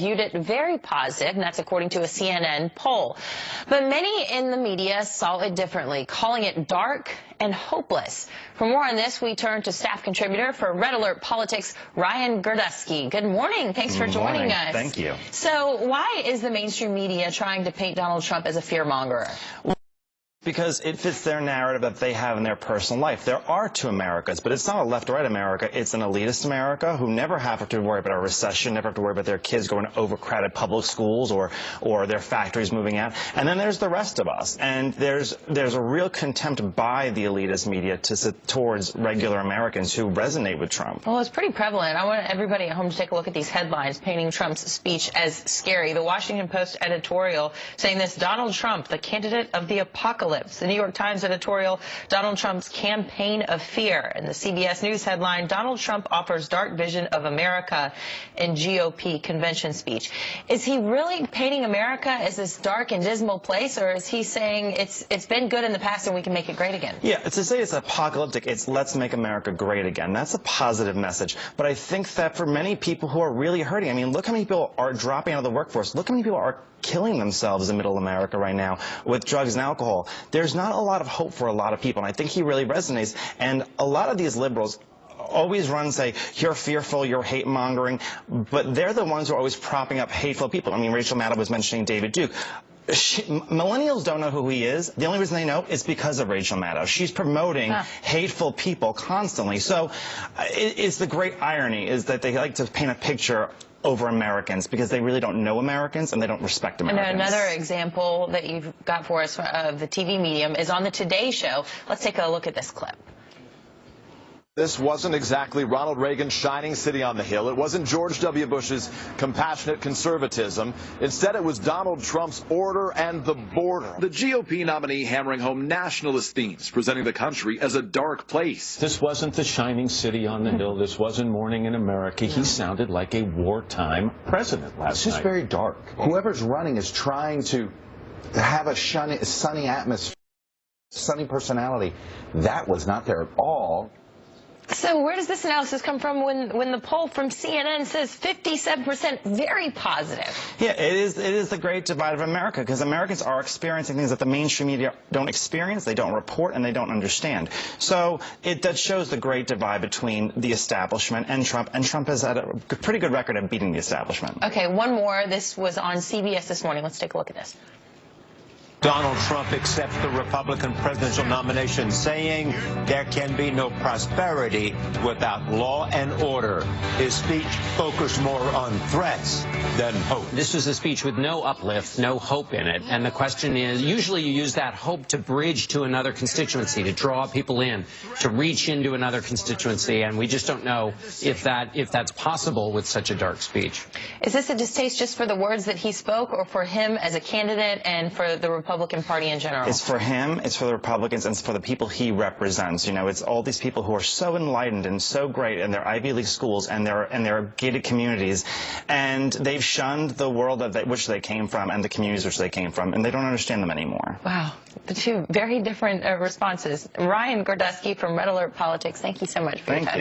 viewed it very positive, and that's according to a CNN poll. But many in the media saw it differently, calling it dark and hopeless. For more on this, we turn to staff contributor for Red Alert Politics, Ryan Girdusky. Good morning. Thanks for joining us. Thank you. So why is the mainstream media trying to paint Donald Trump as a fearmonger? Because it fits their narrative that they have in their personal life. There are two Americas, but it's not a left-right America. It's an elitist America who never have to worry about a recession, never have to worry about their kids going to overcrowded public schools or their factories moving out. And then there's the rest of us. And there's a real contempt by the elitist media towards regular Americans who resonate with Trump. Well, it's pretty prevalent. I want everybody at home to take a look at these headlines painting Trump's speech as scary. The Washington Post editorial saying this: Donald Trump, the candidate of the apocalypse. The New York Times editorial, Donald Trump's campaign of fear. And the CBS News headline, Donald Trump offers dark vision of America in GOP convention speech. Is he really painting America as this dark and dismal place, or is he saying it's been good in the past and we can make it great again? Yeah, to say it's apocalyptic, it's let's make America great again. That's a positive message. But I think that for many people who are really hurting, I mean, look how many people are dropping out of the workforce. Look how many people are killing themselves in middle America right now with drugs and alcohol. There's not a lot of hope for a lot of people, and I think he really resonates. And a lot of these liberals always say, you're fearful, you're hate-mongering, but they're the ones who are always propping up hateful people. I mean, Rachel Maddow was mentioning David Duke. Millennials don't know who he is. The only reason they know is because of Rachel Maddow. She's promoting hateful people constantly. So it's the great irony is that they like to paint a picture over Americans because they really don't know Americans and they don't respect Americans. And another example that you've got for us of the TV medium is on the Today Show. Let's take a look at this clip. This wasn't exactly Ronald Reagan's shining city on the hill. It wasn't George W. Bush's compassionate conservatism. Instead, it was Donald Trump's order and the border. The GOP nominee hammering home nationalist themes, presenting the country as a dark place. This wasn't the shining city on the hill. This wasn't Morning in America. He sounded like a wartime president last night. It's just very dark. Whoever's running is trying to have a sunny atmosphere, sunny personality. That was not there at all. So where does this analysis come from when the poll from CNN says 57% very positive? Yeah, it is the great divide of America, because Americans are experiencing things that the mainstream media don't experience, they don't report, and they don't understand. So that shows the great divide between the establishment and Trump has had a pretty good record of beating the establishment. Okay, one more. This was on CBS this morning. Let's take a look at this. Donald Trump accepts the Republican presidential nomination, saying there can be no prosperity without law and order. His speech focused more on threats than hope. This was a speech with no uplift, no hope in it. And the question is, usually you use that hope to bridge to another constituency, to draw people in, to reach into another constituency. And we just don't know if that's possible with such a dark speech. Is this a distaste just for the words that he spoke, or for him as a candidate and for the Republican Party in general? It's for him, it's for the Republicans, and it's for the people he represents. You know, it's all these people who are so enlightened and so great in their Ivy League schools and their gated communities, and they've shunned the world which they came from and the communities which they came from, and they don't understand them anymore. Wow, the two very different responses. Ryan Girdusky from Red Alert Politics, thank you so much for your time.